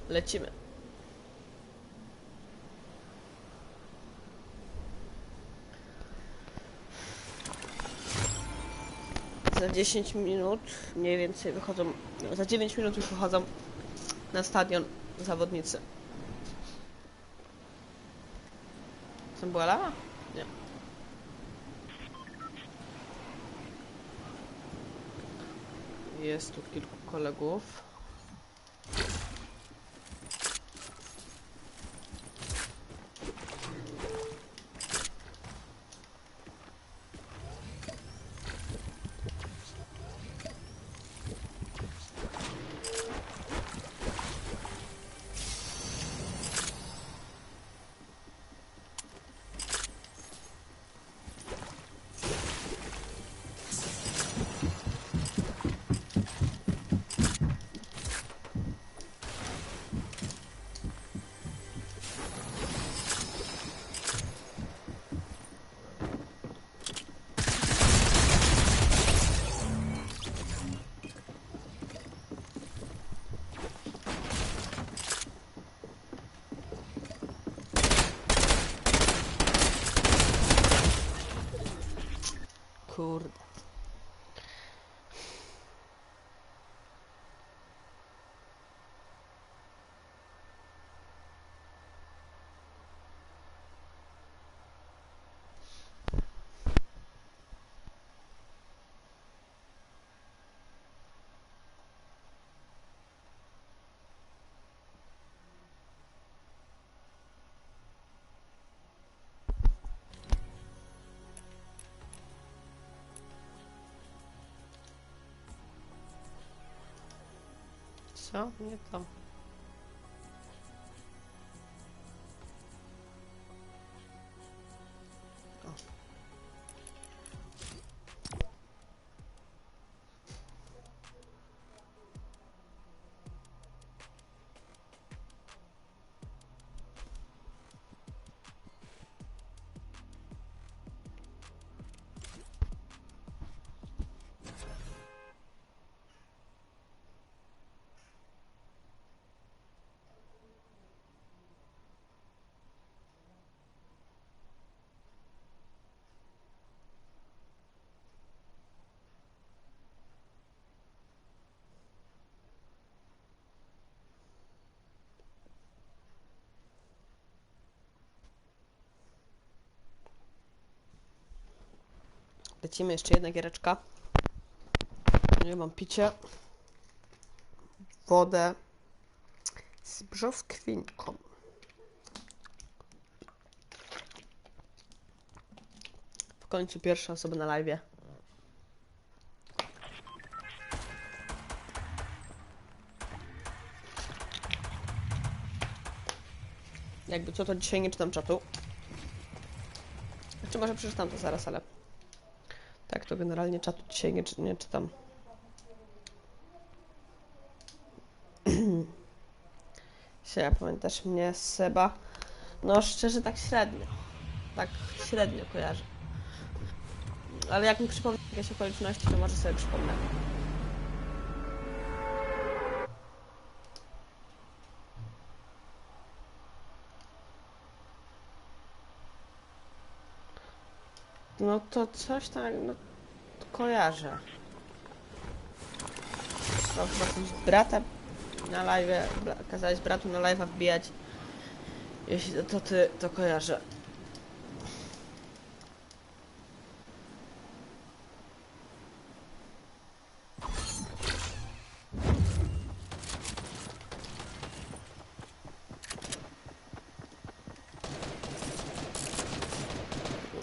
Lecimy. Za 10 minut mniej więcej wychodzą, za 9 minut już wychodzą na stadion zawodnicy. Tam była lawa? Nie. Jest tu kilku kolegów. Kurde. Co? Nie tam. Lecimy, jeszcze jedna giereczka. Ja mam picie, wodę z brzoskwinką. W końcu pierwsza osoba na live'ie. Jakby co, to dzisiaj nie czytam czatu. Jeszcze może przeczytam to zaraz, ale... Tak, to generalnie czatu dzisiaj nie czytam. Ja pamiętasz mnie, Seba? No szczerze tak średnio. Tak średnio kojarzę. Ale jak mi przypomnę jakieś okoliczności, to może sobie przypomnę. No to coś tak, no to kojarzę. No chyba coś brata na live, kazałeś bratu na live'a wbijać. Jeśli to ty, to kojarzę.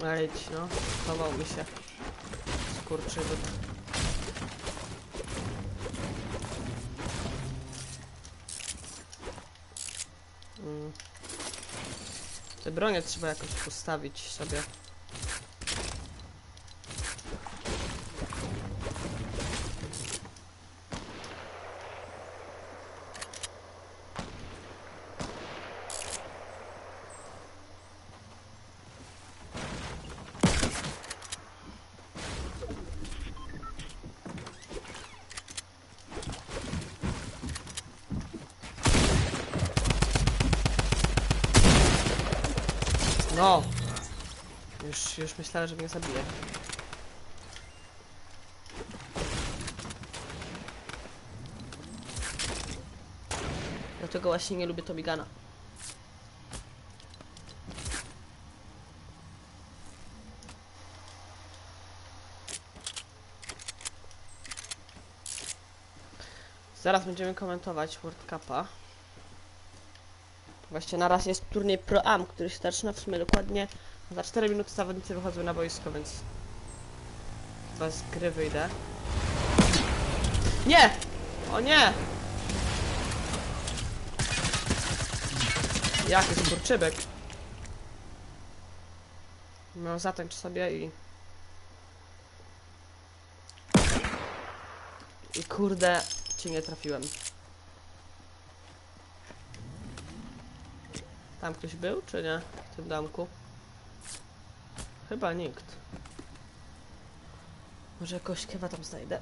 Ale idź, no, chował mi się. Skurczybyk. Te bronie trzeba jakoś postawić sobie. No! Już myślałem, że mnie zabije. Dlatego właśnie nie lubię Tomigana. Zaraz będziemy komentować World Cupa. Właściwie na raz jest turniej Pro Am, który się zaczyna w sumie dokładnie za 4 minuty zawodnicy wychodzą na boisko, więc chyba z gry wyjdę. Nie! O nie! Jaki skurczybek. No zatańcz sobie i kurde, cię nie trafiłem. Tam ktoś był, czy nie? W tym domku? Chyba nikt. Może jakoś kewa tam znajdę.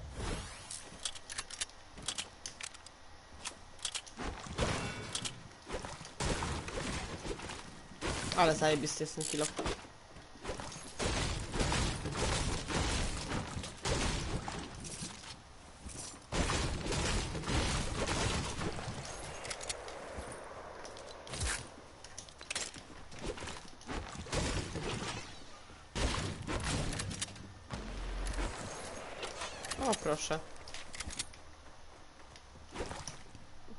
Ale zajebisty jest ten kilo. O, proszę.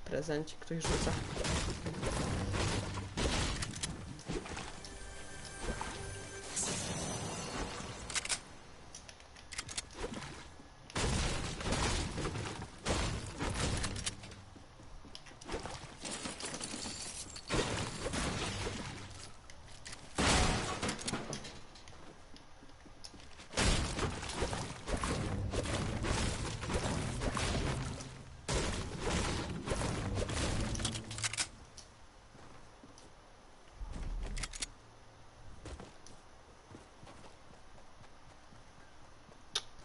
Prezencik ktoś rzuca.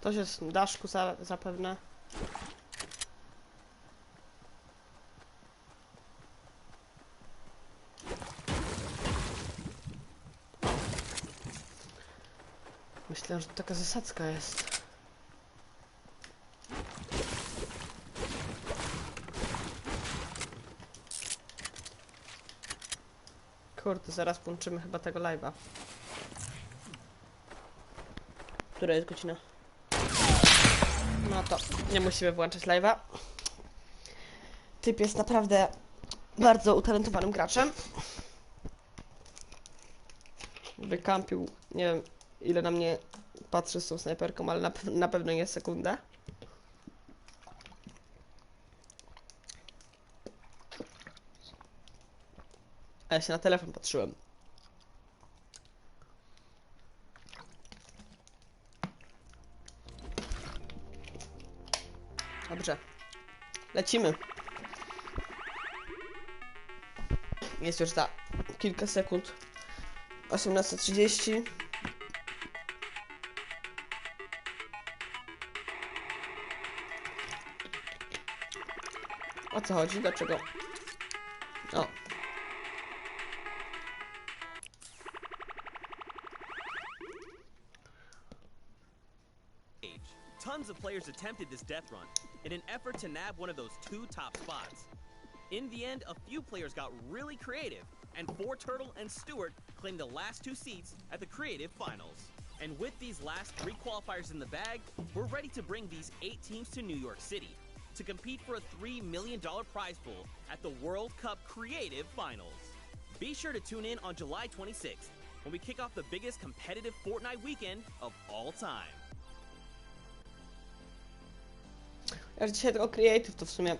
Ktoś jest w daszku zapewne. Myślałem, że to taka zasadzka jest. Kurde, zaraz włączymy chyba tego live'a. Która jest godzina? No to nie musimy włączać live'a. Typ jest naprawdę bardzo utalentowanym graczem. Wykampił, nie wiem ile na mnie patrzy z tą snajperką, ale na pewno nie sekundę. A ja się na telefon patrzyłem. Dobrze. Lecimy. Jest już za kilka sekund. 18:30. O co chodzi? Dlaczego? O. Tons of players attempted this death run in an effort to nab one of those 2 top spots. In the end, a few players got really creative, and Turtle and Stewart claimed the last 2 seats at the creative finals. And with these last 3 qualifiers in the bag, we're ready to bring these 8 teams to New York City to compete for a $3 million prize pool at the World Cup Creative Finals. Be sure to tune in on July 26th when we kick off the biggest competitive Fortnite weekend of all time. Ja dzisiaj tylko creative, to w sumie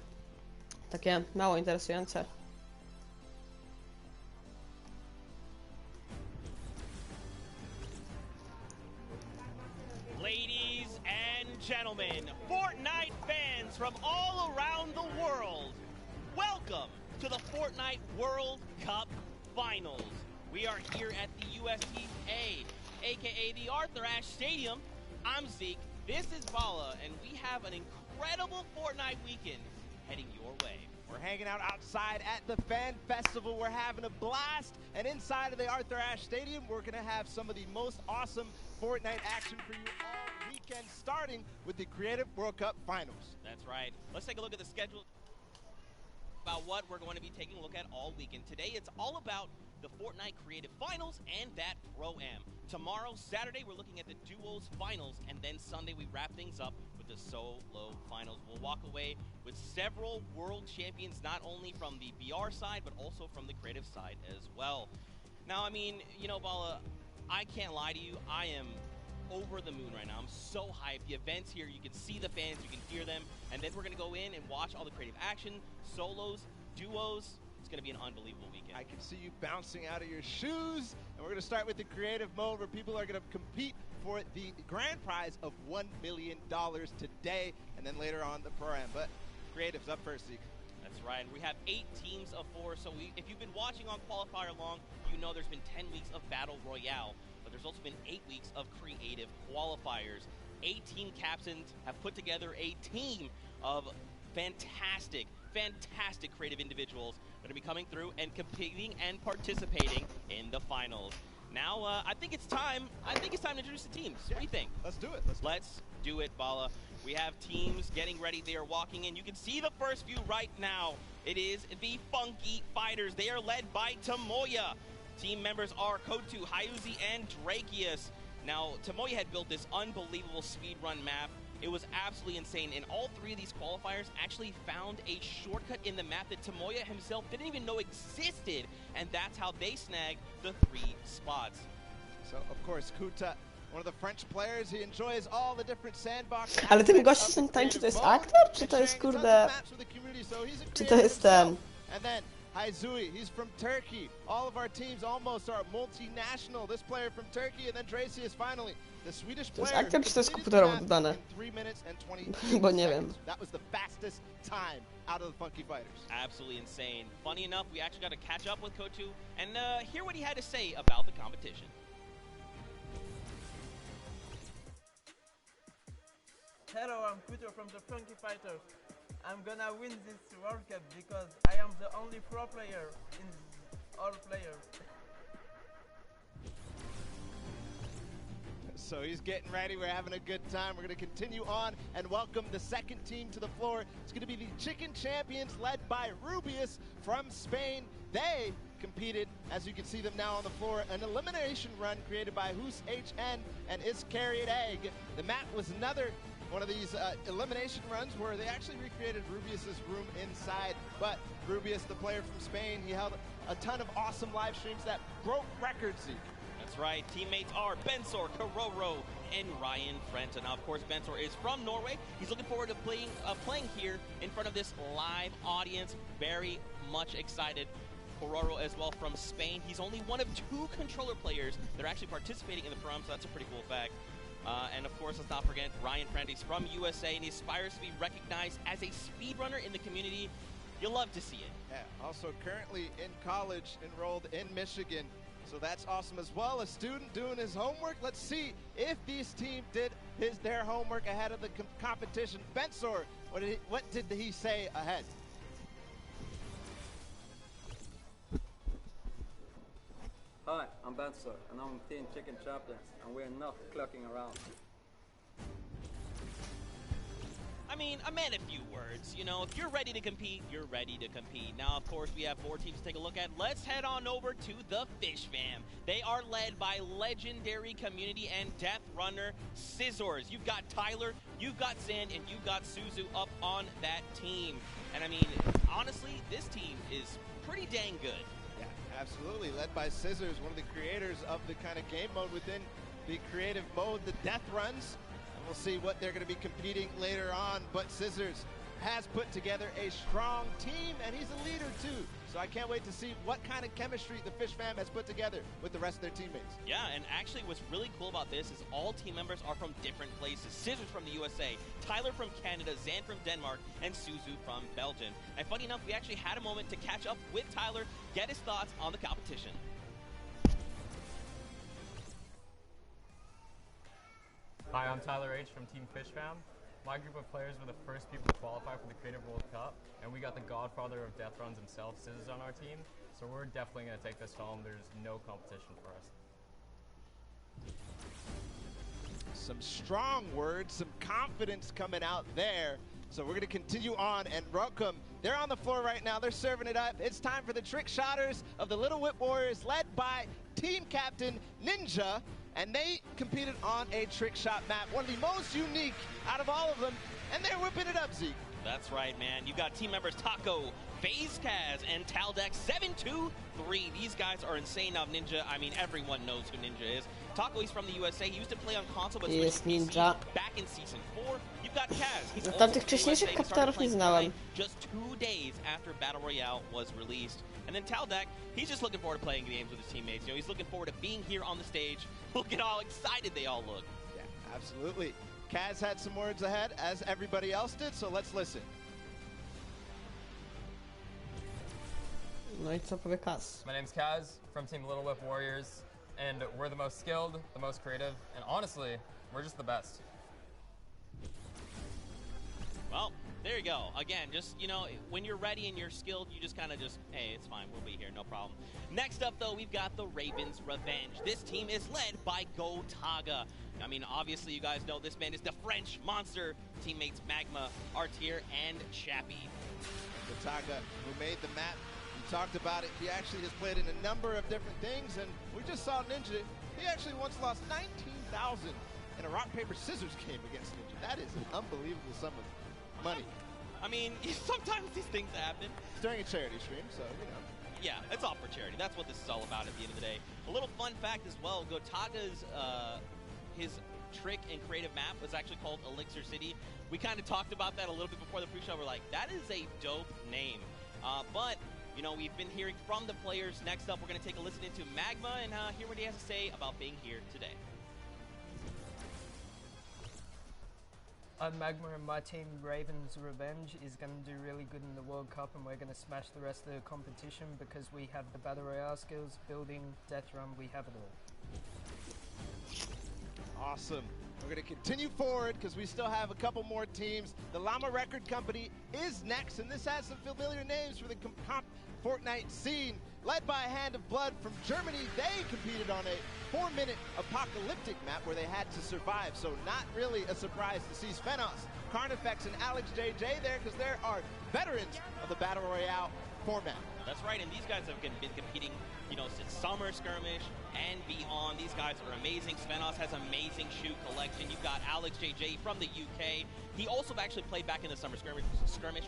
takie mało interesujące. Ladies and gentlemen, Fortnite fans from all around the world, welcome to the Fortnite World Cup Finals. We are here at the USTA, aka the Arthur Ashe Stadium. I'm Zeke, this is Bala, and we have an incredible Fortnite weekend heading your way. We're hanging out outside at the Fan Festival. We're having a blast. And inside of the Arthur Ashe Stadium, we're going to have some of the most awesome Fortnite action for you all weekend, starting with the Creative World Cup Finals. That's right. Let's take a look at the schedule about what we're going to be taking a look at all weekend. Today, it's all about the Fortnite Creative Finals and that Pro-Am. Tomorrow, Saturday, we're looking at the Duos Finals, and then Sunday, we wrap things up with the Solo Finals. We'll walk away with several world champions, not only from the BR side, but also from the creative side as well. Now, I mean, you know, Bala, I can't lie to you. I am over the moon right now. I'm so hyped. The event's here. You can see the fans. You can hear them. And then we're going to go in and watch all the creative action, solos, duos. It's going to be an unbelievable weekend. I can see you bouncing out of your shoes. And we're going to start with the creative mode, where people are going to compete for the grand prize of $1 million today, and then later on the Pro-Am. But creative's up first, Zeke. That's right. And we have 8 teams of 4. So if you've been watching on Qualifier long, you know there's been 10 weeks of Battle Royale. But there's also been 8 weeks of creative qualifiers. 8 team captains have put together a team of fantastic creative individuals that are be coming through and competing and participating in the finals. Now, I think it's time to introduce the teams. What do you think? Let's do it. Let's do it, Bala. We have teams getting ready. They are walking in. You can see the first few right now. It is the Funky Fighters. They are led by Tomoya. Team members are Kotu, Hyuzi, and Drakius. Now, Tomoya had built this unbelievable speedrun map. It was absolutely insane, and all 3 of these qualifiers actually found a shortcut in the map that Tomoya himself didn't even know existed, and that's how they snagged the 3 spots. So, of course, Kuta, one of the French players, he enjoys all the different sandbox. Ale ten gość ten tańczy, to jest aktor? Czy to jest kurde... Czy to jest ten... And then Hyzui, he's from Turkey. All of our teams almost are multinational. This player from Turkey, and then Dracius finally. The Swedish To jest player aktor, czy to jest komputerowo dodane? in 3 minutes and 22 Bo nie seconds. wiem. That was the fastest time out of the Funky Fighters. Absolutely insane. Funny enough, we actually got to catch up with Kotu and hear what he had to say about the competition. Hello, I'm Peter from the Funky Fighters. I'm gonna win this World Cup because I am the only pro player in all players. So he's getting ready. We're having a good time. We're going to continue on and welcome the second team to the floor. It's going to be the Chicken Champions led by Rubius from Spain. They competed, as you can see them now on the floor, an elimination run created by Hus HN and Iscariot Egg. The map was another one of these elimination runs where they actually recreated Rubius's room inside. But Rubius, the player from Spain, he held a ton of awesome live streams that broke records, Zeke. That's right. Teammates are Bensor, Karoro, and Ryan Frenta. Now, of course, Bensor is from Norway. He's looking forward to playing here in front of this live audience. Very much excited. Karoro as well from Spain. He's only one of 2 controller players that are actually participating in the Pro-Am, so that's a pretty cool fact. And of course, let's not forget Ryan Prentice from USA, and he aspires to be recognized as a speedrunner in the community. You'll love to see it. Yeah, also currently in college, enrolled in Michigan. So that's awesome as well. A student doing his homework. Let's see if these teams did their homework ahead of the competition. Bensor, what did he say ahead? Hi, I'm Bardzo, and I'm Team Chicken Champions, and we're not clucking around. I mean, I meant a few words. You know, if you're ready to compete, you're ready to compete. Now, of course, we have 4 teams to take a look at. Let's head on over to the Fish Fam. They are led by legendary community and death runner Scissors. You've got Tyler, you've got Zan, and you've got Suzu up on that team. And I mean, honestly, this team is pretty dang good. Yeah, absolutely. Led by Scissors, one of the creators of the kind of game mode within the creative mode, the death runs. We'll see what they're going to be competing later on, but Scissors has put together a strong team, and he's a leader too. So I can't wait to see what kind of chemistry the Fish Fam has put together with the rest of their teammates. Yeah, and actually what's really cool about this is all team members are from different places. Scissors from the USA, Tyler from Canada, Zan from Denmark, and Suzu from Belgium. And funny enough, we actually had a moment to catch up with Tyler, get his thoughts on the competition. Hi, I'm Tyler H. from Team Fish Fam. My group of players were the first people to qualify for the Creative World Cup, and we got the godfather of death runs himself, Scissors, on our team, so we're definitely going to take this home. There's no competition for us. Some strong words, some confidence coming out there. So we're going to continue on and welcome. They're on the floor right now. They're serving it up. It's time for the trick shotters of the Little Whip Warriors, led by team captain Ninja. And they competed on a trick shot map, one of the most unique out of all of them. And they're whipping it up, Zeke. That's right, man. You've got team members Taco, FaZe Kaz, and Taldex 723. These guys are insane. Now, Ninja, I mean, everyone knows who Ninja is. Taco, he's from the USA. He used to play on console, but Jest switched to Ninja. PC back in Season 4. You've got Kaz. He's No, also tamtych from the wcześniejszych USA. He started kaptarów nie playing znałem. Fortnite just 2 days after Battle Royale was released. And then Taldex, he's just looking forward to playing games with his teammates. You know, he's looking forward to being here on the stage. Look at how excited they all look. Yeah, absolutely. Kaz had some words ahead, as everybody else did, so let's listen. No I co powie Kaz? My name's Kaz from Team Little Whip Warriors, and we're the most skilled, the most creative, and honestly, we're just the best. Well, there you go. Again, just, you know, when you're ready and you're skilled, you just kind of just, hey, it's fine. We'll be here. No problem. Next up, though, we've got the Ravens Revenge. This team is led by Gotaga. I mean, obviously, you guys know this man is the French monster. Teammates Magma, Artier, and Chappie. Gotaga, who made the map, we talked about it. He actually has played in a number of different things, and we just saw Ninja. He actually once lost 19,000 in a rock, paper, scissors game against Ninja. That is an unbelievable sum of money. I mean, sometimes these things happen. It's during a charity stream, so, you know. Yeah, it's all for charity. That's what this is all about at the end of the day. A little fun fact as well, Gotaga's, his trick and creative map was actually called Elixir City. We kind of talked about that a little bit before the pre-show. We're like, that is a dope name. But, you know, we've been hearing from the players. Next up, we're going to take a listen into Magma and hear what he has to say about being here today. I'm Magma, and my team Ravens Revenge is going to do really good in the World Cup, and we're going to smash the rest of the competition because we have the Battle Royale skills, building, death run, we have it all. Awesome. We're going to continue forward because we still have a couple more teams. The Llama Record Company is next, and this has some familiar names for the Fortnite scene. Led by a Hand of Blood from Germany, they competed on a 4-minute apocalyptic map where they had to survive, so not really a surprise to see Svenos, Carnifex, and Alex JJ there because there are veterans of the Battle Royale format. That's right, and these guys have been competing, you know, since Summer Skirmish and beyond. These guys are amazing. Svenos has amazing shoe collection. You've got Alex JJ from the UK. He also actually played back in the Summer Skirmish,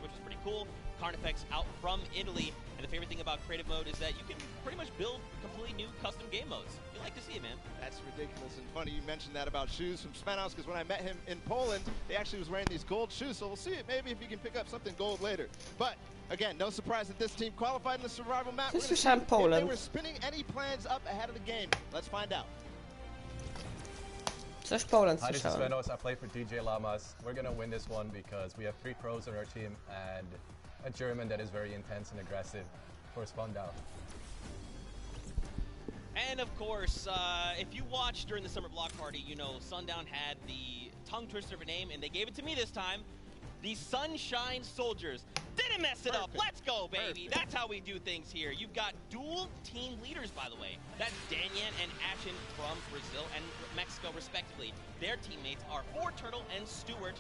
which is pretty cool. Carnifex out from Italy. And the favorite thing about creative mode is that you can pretty much build completely new custom game modes. You like to see it, man. That's ridiculous and funny you mentioned that about shoes from Svenos, because when I met him in Poland, he actually was wearing these gold shoes, so we'll see it maybe if he can pick up something gold later. But again, no surprise that this team qualified in the survival map. We're gonna see if they were spinning any plans up ahead of the game. Let's find out. Coś Poland Hi, this is słyszałem. Venos. I play for DJ Lamas. We're gonna win this one because we have 3 pros on our team and a German that is very intense and aggressive. Of course, Spandau. And of course, if you watched during the summer block party, you know Sundown had the tongue twister of a name, and they gave it to me this time. The Sunshine Soldiers. Didn't mess it up. Let's go, baby. Perfect. That's how we do things here. You've got dual team leaders, by the way. That's Danyan and Ashen from Brazil and Mexico, respectively. Their teammates are Turtle and Stuart.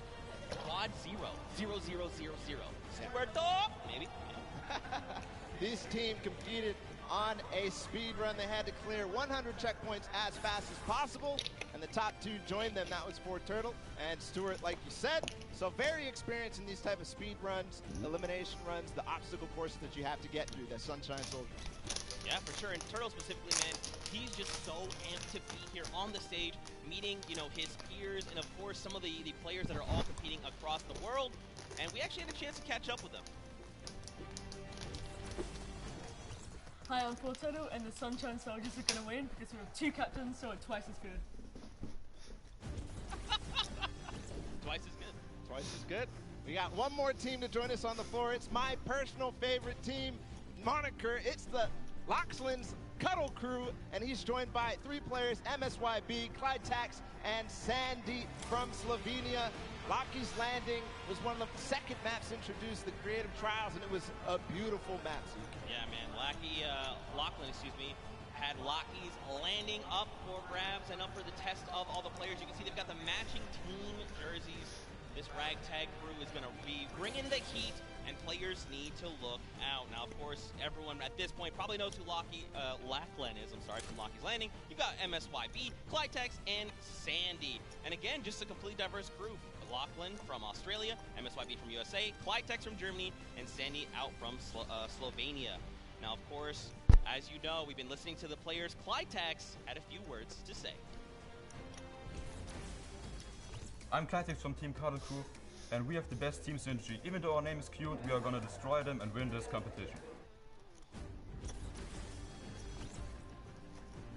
Quad 0. 0, 0, 0, 0. Stuart, maybe. This team competed on a speed run. They had to clear 100 checkpoints as fast as possible, and the top 2 joined them. That was Turtle and Stuart, like you said. So very experienced in these type of speed runs, elimination runs, the obstacle courses that you have to get through, the Sunshine Soldier. Yeah, for sure. And Turtle specifically, man, he's just so amped to be here on the stage, meeting, you know, his peers, and of course some of the players that are all competing across the world. And we actually had a chance to catch up with them. Hi, I'm Fortnite, and the Sunshine Soldiers are going to win because we have 2 captains, so it's twice as good. Twice as good. Twice as good. We got one more team to join us on the floor. It's my personal favorite team moniker. It's the Loxland's Cuddle Crew, and he's joined by 3 players, MSYB, Clyde Tax, and Sandy from Slovenia. Lockie's Landing was one of the second maps introduced, the creative trials, and it was a beautiful map. Yeah, man. Lachlan, had Lockie's Landing up for grabs and up for the test of all the players. You can see they've got the matching team jerseys. This ragtag crew is going to be bringing the heat, and players need to look out. Now, of course, everyone at this point probably knows who Lachlan is. I'm sorry, from Lockie's Landing. You've got MSYB, Clytex, and Sandy. And again, just a completely diverse crew. Lachlan from Australia, MSYB from USA, Clytex from Germany, and Sandy out from Slovenia. Now, of course, as you know, we've been listening to the players. Clytex had a few words to say. I'm Clytex from Team Cuddle Crew, and we have the best team synergy. Even though our name is cute, we are gonna destroy them and win this competition.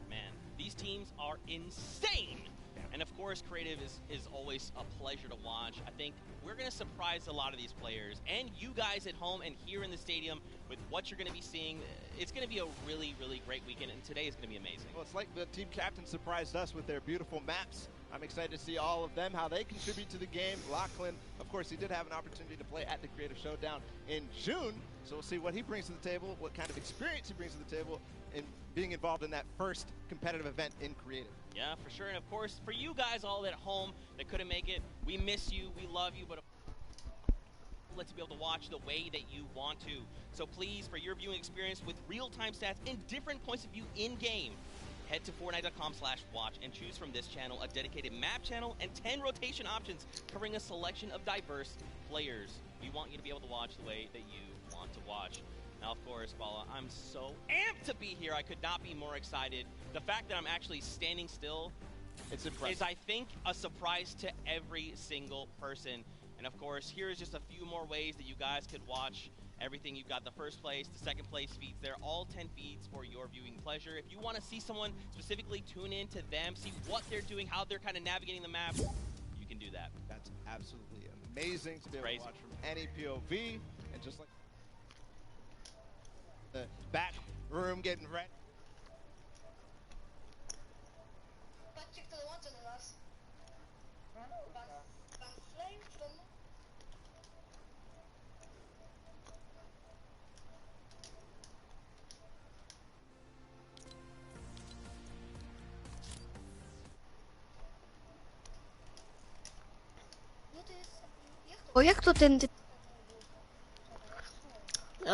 Man, these teams are insane! And of course, creative is always a pleasure to watch. I think we're going to surprise a lot of these players and you guys at home and here in the stadium with what you're going to be seeing. It's going to be a really, really great weekend, and today is going to be amazing. Well, it's like the team captain surprised us with their beautiful maps. I'm excited to see all of them, how they contribute to the game. Lachlan, of course, he did have an opportunity to play at the Creative Showdown in June, so we'll see what he brings to the table, what kind of experience he brings to the table in being involved in that first competitive event in Creative. Yeah, for sure. And of course, for you guys all at home that couldn't make it, we miss you, we love you, but let you be able to watch the way that you want to. So please, for your viewing experience with real-time stats and different points of view in-game, head to Fortnite.com/watch and choose from this channel a dedicated map channel and 10 rotation options covering a selection of diverse players. We want you to be able to watch the way that you want to watch. Now, of course, Bala, I'm so amped to be here. I could not be more excited. The fact that I'm actually standing still it's impressive. is, I think, a surprise to every single person. And of course, here's just a few more ways that you guys could watch everything. You've got the first place, the second place feeds. They're all 10 feeds for your viewing pleasure. If you want to see someone specifically, tune in to them, see what they're doing, how they're kind of navigating the map, you can do that. That's absolutely amazing to be able to watch from any POV. And just like the back room getting ready. O jak to ten